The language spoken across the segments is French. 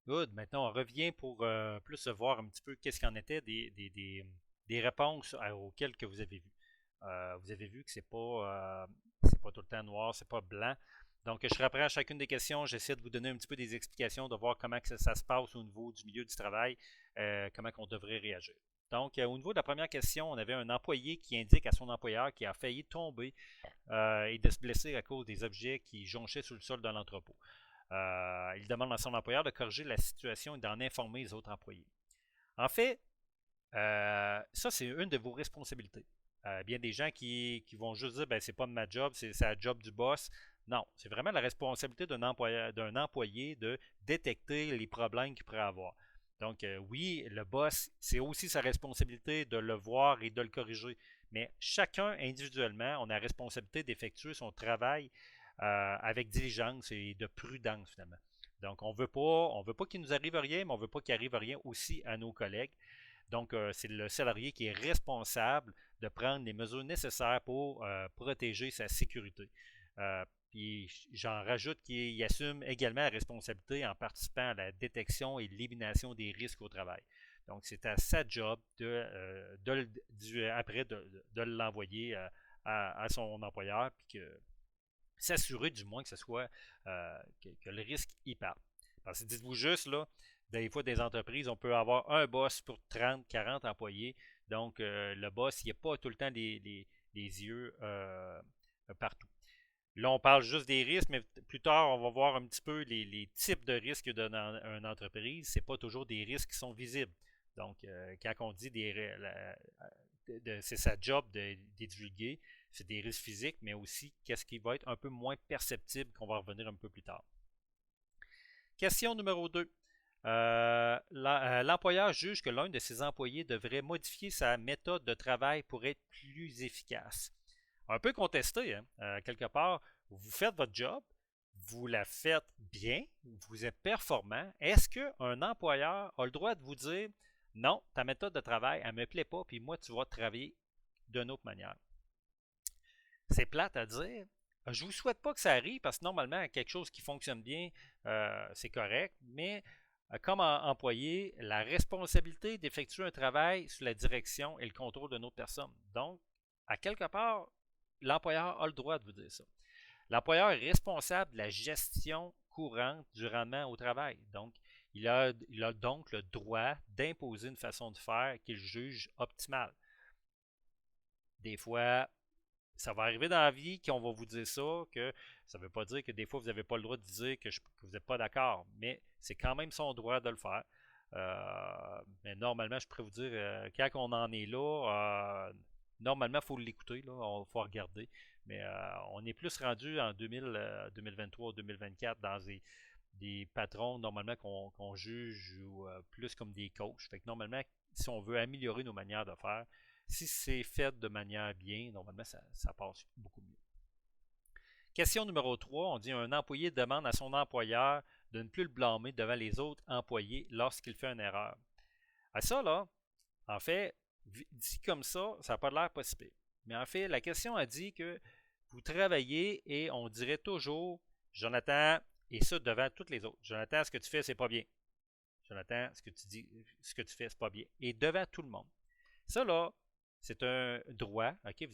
Good. Maintenant, on revient pour plus voir un petit peu qu'est-ce qu'il en était des réponses auxquelles que vous avez vues. Vous avez vu que c'est pas tout le temps noir, c'est pas blanc. Donc, je reprends à chacune des questions. J'essaie de vous donner un petit peu des explications, de voir comment que ça se passe au niveau du milieu du travail, comment on devrait réagir. Donc, au niveau de la première question, on avait un employé qui indique à son employeur qu'il a failli tomber et de se blesser à cause des objets qui jonchaient sur le sol de l'entrepôt. Il demande à son employeur de corriger la situation et d'en informer les autres employés. En fait, ça, c'est une de vos responsabilités. Bien des gens qui vont juste dire ben, c'est pas ma job, c'est la job du boss. Non, c'est vraiment la responsabilité d'un employé de détecter les problèmes qu'il pourrait avoir. Donc, oui, le boss, c'est aussi sa responsabilité de le voir et de le corriger. Mais chacun individuellement, on a la responsabilité d'effectuer son travail avec diligence et de prudence, finalement. Donc, on veut pas qu'il nous arrive rien, mais on veut pas qu'il arrive rien aussi à nos collègues. Donc, c'est le salarié qui est responsable de prendre les mesures nécessaires pour protéger sa sécurité. Puis j'en rajoute qu'il assume également la responsabilité en participant à la détection et l'élimination des risques au travail. Donc, c'est à sa job après de l'envoyer à son employeur, puis que s'assurer du moins que ce soit que le risque y parte. Parce que dites-vous juste, là, des fois, des entreprises, on peut avoir un boss pour 30, 40 employés. Donc, le boss, il n'y a pas tout le temps les yeux partout. Là, on parle juste des risques, mais plus tard, on va voir un petit peu les types de risques d'une entreprise. Ce n'est pas toujours des risques qui sont visibles. Donc, quand on dit c'est sa job de divulguer, c'est des risques physiques, mais aussi qu'est-ce qui va être un peu moins perceptible, qu'on va revenir un peu plus tard. Question numéro 2. L'employeur juge que l'un de ses employés devrait modifier sa méthode de travail pour être plus efficace. Un peu contesté, hein? Quelque part, vous faites votre job, vous la faites bien, vous êtes performant. Est-ce qu'un employeur a le droit de vous dire non, ta méthode de travail, elle ne me plaît pas, puis moi, tu vas travailler d'une autre manière? C'est plate à dire. Je ne vous souhaite pas que ça arrive parce que normalement, quelque chose qui fonctionne bien, c'est correct, mais comme employé, la responsabilité d'effectuer un travail sous la direction et le contrôle d'une autre personne. Donc, à quelque part, l'employeur a le droit de vous dire ça. L'employeur est responsable de la gestion courante du rendement au travail. Donc, il a donc le droit d'imposer une façon de faire qu'il juge optimale. Des fois, ça va arriver dans la vie qu'on va vous dire ça, que ça ne veut pas dire que des fois vous n'avez pas le droit de dire que vous n'êtes pas d'accord, mais c'est quand même son droit de le faire. Mais normalement, je pourrais vous dire, quand on en est là, normalement, il faut l'écouter, il faut regarder. Mais on est plus rendu en 2023 ou 2024 dans des patrons normalement qu'on juge ou plus comme des coachs. Fait que normalement, si on veut améliorer nos manières de faire, si c'est fait de manière bien, normalement, ça passe beaucoup mieux. Question numéro 3, on dit un employé demande à son employeur de ne plus le blâmer devant les autres employés lorsqu'il fait une erreur. À ça, là, en fait, dit comme ça n'a pas l'air possible. Mais en fait, la question a dit que vous travaillez et on dirait toujours Jonathan, et ça devant toutes les autres. Jonathan, ce que tu fais, c'est pas bien. Jonathan, ce que tu dis, ce que tu fais, c'est pas bien. Et devant tout le monde. Ça, là, c'est un droit. OK,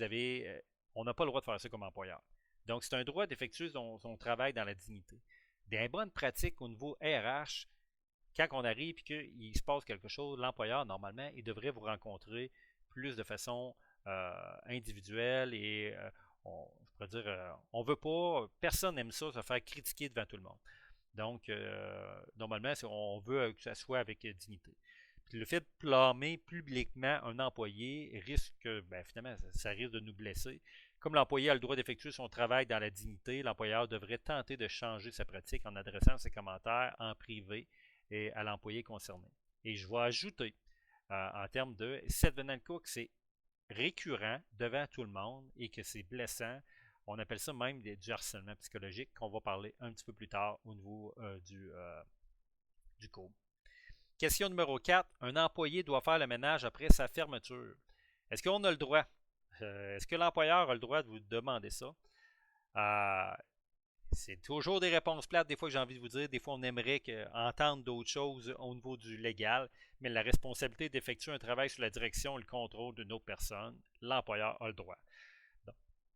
on n'a pas le droit de faire ça comme employeur. Donc, c'est un droit d'effectuer son travail dans la dignité. Des bonnes pratiques au niveau RH, quand on arrive et qu'il se passe quelque chose, l'employeur, normalement, il devrait vous rencontrer plus de façon individuelle et je pourrais dire, on veut pas, personne n'aime ça, se faire critiquer devant tout le monde. Donc, normalement, on veut que ça soit avec dignité. Puis le fait de blâmer publiquement un employé risque, finalement, ça risque de nous blesser. Comme l'employé a le droit d'effectuer son travail dans la dignité, l'employeur devrait tenter de changer sa pratique en adressant ses commentaires en privé et à l'employé concerné. Et je vais ajouter, en termes de, si advenant le cas que c'est récurrent devant tout le monde et que c'est blessant, on appelle ça même du harcèlement psychologique qu'on va parler un petit peu plus tard au niveau du cours. Question numéro 4. Un employé doit faire le ménage après sa fermeture. Est-ce qu'on a le droit? Est-ce que l'employeur a le droit de vous demander ça? c'est toujours des réponses plates, des fois que j'ai envie de vous dire. Des fois, on aimerait entendre d'autres choses au niveau du légal, mais la responsabilité d'effectuer un travail sous la direction et le contrôle d'une autre personne, l'employeur a le droit.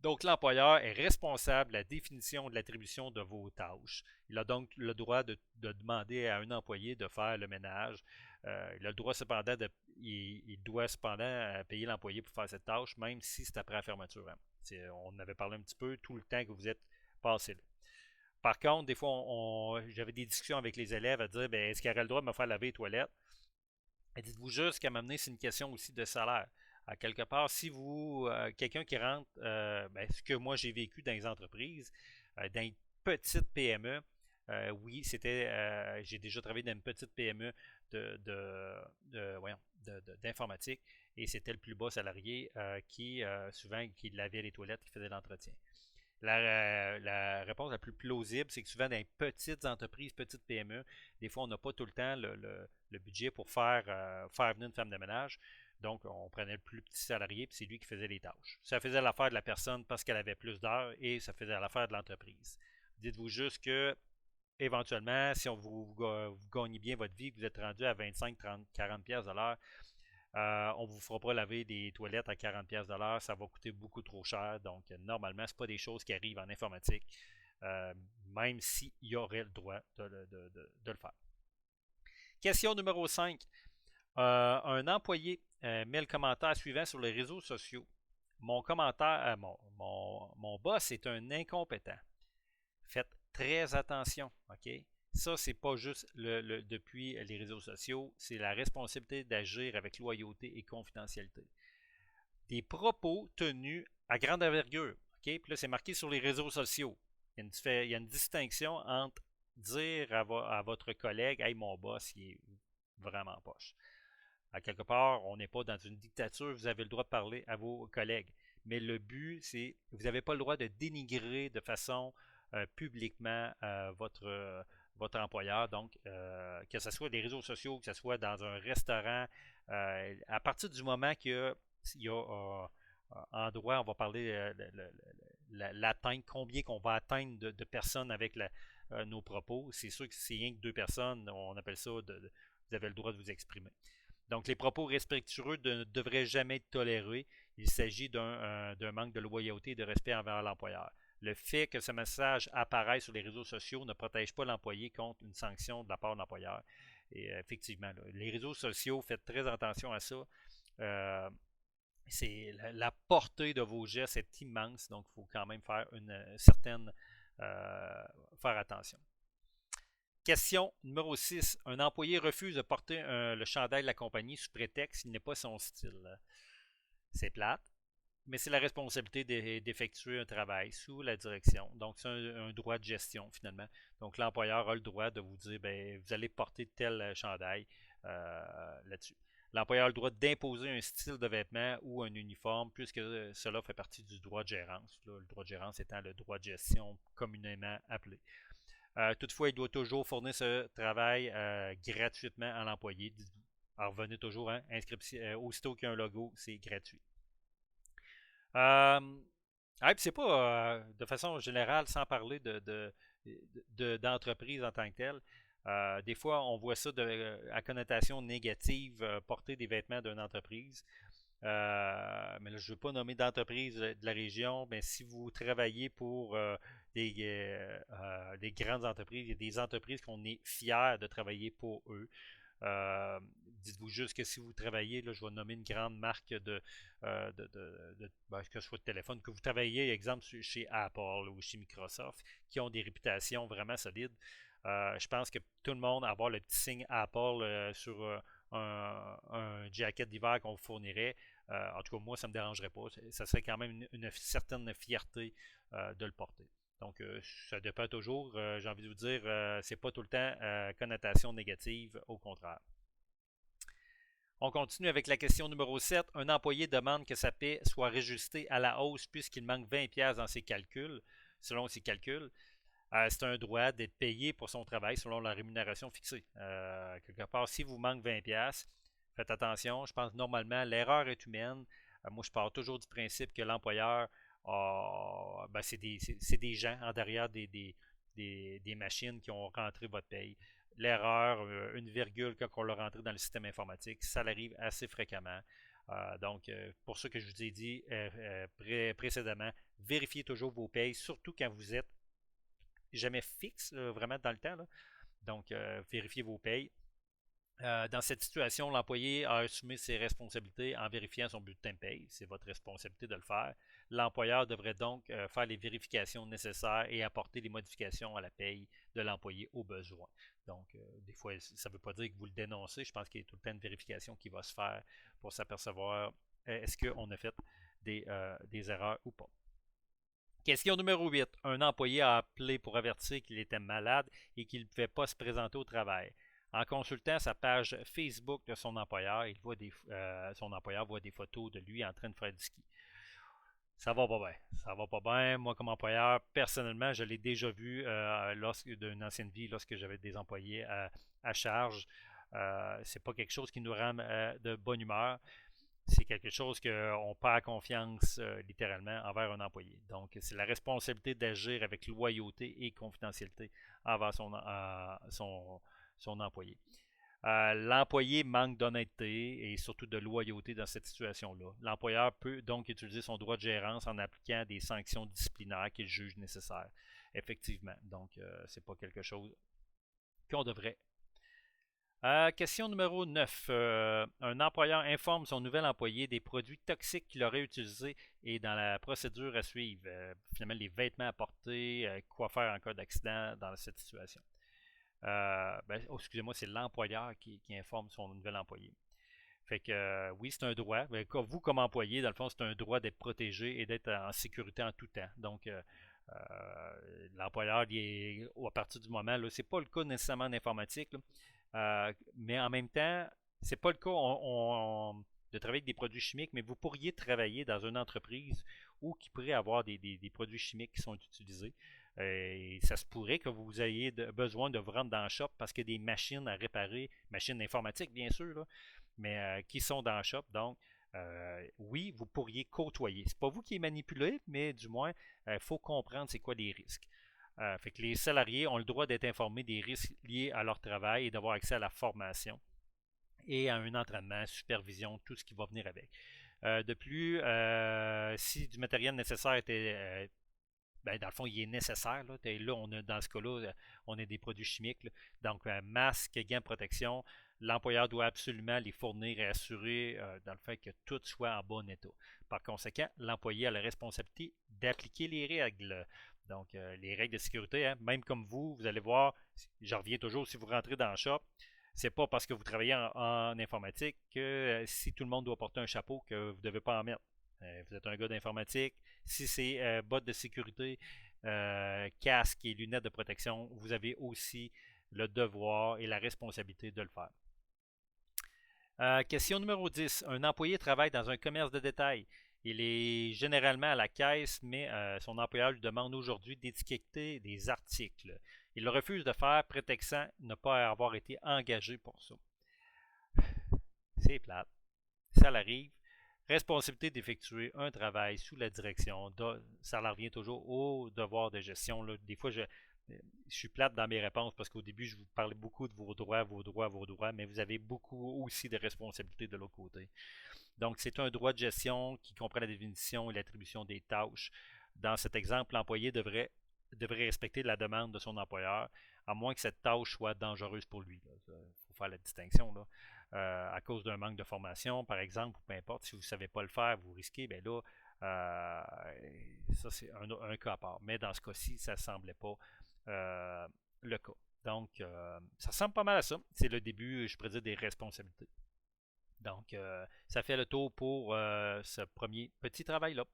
Donc, l'employeur est responsable de la définition de l'attribution de vos tâches. Il a donc le droit de demander à un employé de faire le ménage. Il a le droit cependant il doit cependant payer l'employé pour faire cette tâche, même si c'est après la fermeture. On en avait parlé un petit peu tout le temps que vous êtes passé là. Par contre, des fois, j'avais des discussions avec les élèves à dire ben, est-ce qu'il aurait le droit de me faire laver les toilettes? Et dites-vous juste qu'à m'amener, c'est une question aussi de salaire. À quelque part, si vous, quelqu'un qui rentre, ce que moi j'ai vécu dans les entreprises, dans une petite PME, oui, j'ai déjà travaillé dans une petite PME d'informatique et c'était le plus bas salarié qui, souvent, qui lavait les toilettes, qui faisait l'entretien. La réponse la plus plausible, c'est que souvent dans les petites entreprises, petites PME, des fois, on n'a pas tout le temps le budget pour faire venir une femme de ménage. Donc, on prenait le plus petit salarié, puis c'est lui qui faisait les tâches. Ça faisait l'affaire de la personne parce qu'elle avait plus d'heures et ça faisait l'affaire de l'entreprise. Dites-vous juste que, éventuellement, si vous gagnez bien votre vie, que vous êtes rendu à 25, 30, 40 pièces de l'heure, on ne vous fera pas laver des toilettes à 40$ de l'heure, ça va coûter beaucoup trop cher. Donc, normalement, ce pas des choses qui arrivent en informatique, même s'il y aurait le droit de le faire. Question numéro 5. Un employé met le commentaire suivant sur les réseaux sociaux. Mon commentaire, mon boss est un incompétent. Faites très attention, OK? Ça, c'est pas juste depuis les réseaux sociaux, c'est la responsabilité d'agir avec loyauté et confidentialité. Des propos tenus à grande envergure, OK? Puis là, c'est marqué sur les réseaux sociaux. Il y a une distinction entre dire à votre collègue « Hey, mon boss, il est vraiment poche ». À quelque part, on n'est pas dans une dictature, vous avez le droit de parler à vos collègues. Mais le but, c'est vous n'avez pas le droit de dénigrer de façon publiquement votre employeur. Donc, que ce soit des réseaux sociaux, que ce soit dans un restaurant, à partir du moment qu'il y a en droit, on va parler l'atteinte, combien qu'on va atteindre de personnes avec nos propos. C'est sûr que c'est rien que 2 personnes, on appelle ça, vous avez le droit de vous exprimer. Donc, les propos respectueux ne devraient jamais être tolérés. Il s'agit d'un manque de loyauté et de respect envers l'employeur. Le fait que ce message apparaisse sur les réseaux sociaux ne protège pas l'employé contre une sanction de la part de l'employeur. Et effectivement, là, les réseaux sociaux, faites très attention à ça. La portée de vos gestes est immense, donc il faut quand même faire faire attention. Question numéro 6. Un employé refuse de porter le chandail de la compagnie sous prétexte qu'il n'est pas son style. C'est plate, mais c'est la responsabilité d'effectuer un travail sous la direction. Donc, c'est un droit de gestion, finalement. Donc, l'employeur a le droit de vous dire, ben, vous allez porter tel chandail là-dessus. L'employeur a le droit d'imposer un style de vêtement ou un uniforme, puisque cela fait partie du droit de gérance. Là, le droit de gérance étant le droit de gestion communément appelé. Toutefois, il doit toujours fournir ce travail gratuitement à l'employé. Alors, revenez toujours, hein, aussitôt qu'il y a un logo, c'est gratuit. C'est pas de façon générale, sans parler d'entreprise en tant que telle. Des fois, on voit ça à connotation négative, porter des vêtements d'une entreprise. Mais là, je ne veux pas nommer d'entreprise de la région, mais si vous travaillez pour des grandes entreprises, il y a des entreprises qu'on est fiers de travailler pour eux. Dites-vous juste que si vous travaillez, là, je vais nommer une grande marque que ce soit de téléphone, que vous travaillez, exemple, chez Apple ou chez Microsoft, qui ont des réputations vraiment solides. Je pense que tout le monde, avoir le petit signe Apple sur un jacket d'hiver qu'on vous fournirait, en tout cas, moi, ça ne me dérangerait pas. Ça serait quand même une certaine fierté de le porter. Donc, ça dépend toujours. J'ai envie de vous dire, c'est pas tout le temps connotation négative, au contraire. On continue avec la question numéro 7. Un employé demande que sa paie soit réajustée à la hausse puisqu'il manque 20$ dans ses calculs, selon ses calculs. C'est un droit d'être payé pour son travail selon la rémunération fixée. Quelque part, si vous manque 20$, faites attention. Je pense que normalement, l'erreur est humaine. Moi, je pars toujours du principe que l'employeur, c'est des gens en derrière des machines qui ont rentré votre paye. L'erreur, une virgule quand on l'a rentré dans le système informatique, ça arrive assez fréquemment. Donc, pour ça que je vous ai dit précédemment, vérifiez toujours vos payes, surtout quand vous êtes jamais fixe, vraiment dans le temps. Là. Donc, vérifiez vos payes. Dans cette situation, l'employé a assumé ses responsabilités en vérifiant son bulletin de paye. C'est votre responsabilité de le faire. L'employeur devrait donc faire les vérifications nécessaires et apporter les modifications à la paye de l'employé au besoin. Donc, des fois, ça ne veut pas dire que vous le dénoncez. Je pense qu'il y a tout le temps une vérification qui va se faire pour s'apercevoir est-ce qu'on a fait des erreurs ou pas. Question numéro 8. Un employé a appelé pour avertir qu'il était malade et qu'il ne pouvait pas se présenter au travail. En consultant sa page Facebook de son employeur, son employeur voit des photos de lui en train de faire du ski. Ça va pas bien. Ça va pas bien. Moi, comme employeur, personnellement, je l'ai déjà vu d'une ancienne vie lorsque j'avais des employés à charge. C'est pas quelque chose qui nous rend de bonne humeur. C'est quelque chose qu'on perd confiance littéralement envers un employé. Donc, c'est la responsabilité d'agir avec loyauté et confidentialité envers son employé. L'employé manque d'honnêteté et surtout de loyauté dans cette situation-là. L'employeur peut donc utiliser son droit de gérance en appliquant des sanctions disciplinaires qu'il juge nécessaires. Effectivement. Donc, c'est pas quelque chose qu'on devrait. Question numéro 9. Un employeur informe son nouvel employé des produits toxiques qu'il aurait utilisés et dans la procédure à suivre. Finalement, les vêtements à porter, quoi faire en cas d'accident dans cette situation. Excusez-moi, c'est l'employeur qui informe son nouvel employé. Fait que oui, c'est un droit. Vous, comme employé, dans le fond, c'est un droit d'être protégé et d'être en sécurité en tout temps. Donc, l'employeur, à partir du moment, là, c'est pas le cas nécessairement en informatique, mais en même temps, c'est pas le cas de travailler avec des produits chimiques, mais vous pourriez travailler dans une entreprise où qui pourrait avoir des produits chimiques qui sont utilisés. Et ça se pourrait que vous ayez besoin de vous rendre dans le shop parce qu'il y a des machines à réparer, machines informatiques bien sûr, là, mais qui sont dans le shop. Donc, oui, vous pourriez côtoyer. C'est pas vous qui est manipulé, mais du moins, il faut comprendre c'est quoi les risques. Fait que les salariés ont le droit d'être informés des risques liés à leur travail et d'avoir accès à la formation et à un entraînement, supervision, tout ce qui va venir avec. De plus, si du matériel nécessaire était dans le fond, il est nécessaire. Là, dans ce cas-là, on a des produits chimiques. Là. Donc, masque, gants de protection, l'employeur doit absolument les fournir et assurer dans le fait que tout soit en bon état. Par conséquent, l'employé a la responsabilité d'appliquer les règles. Donc, les règles de sécurité, hein, même comme vous allez voir, je reviens toujours, si vous rentrez dans le shop, c'est pas parce que vous travaillez en informatique que si tout le monde doit porter un chapeau que vous ne devez pas en mettre. Vous êtes un gars d'informatique. Si c'est bottes de sécurité, casque et lunettes de protection, vous avez aussi le devoir et la responsabilité de le faire. Question numéro 10. Un employé travaille dans un commerce de détail. Il est généralement à la caisse, mais son employeur lui demande aujourd'hui d'étiqueter des articles. Il le refuse de faire, prétextant ne pas avoir été engagé pour ça. C'est plate. Ça l'arrive. Responsabilité d'effectuer un travail sous la direction, ça revient toujours au devoir de gestion. Là. Des fois, je suis plate dans mes réponses parce qu'au début, je vous parlais beaucoup de vos droits, mais vous avez beaucoup aussi de responsabilités de l'autre côté. Donc, c'est un droit de gestion qui comprend la définition et l'attribution des tâches. Dans cet exemple, l'employé devrait respecter la demande de son employeur, à moins que cette tâche soit dangereuse pour lui. Il faut faire la distinction. Là. À cause d'un manque de formation, par exemple, ou peu importe, si vous ne savez pas le faire, vous risquez, bien là, ça c'est un cas à part. Mais dans ce cas-ci, ça ne semblait pas le cas. Donc, ça ressemble pas mal à ça. C'est le début, je pourrais dire, des responsabilités. Donc, ça fait le tour pour ce premier petit travail-là.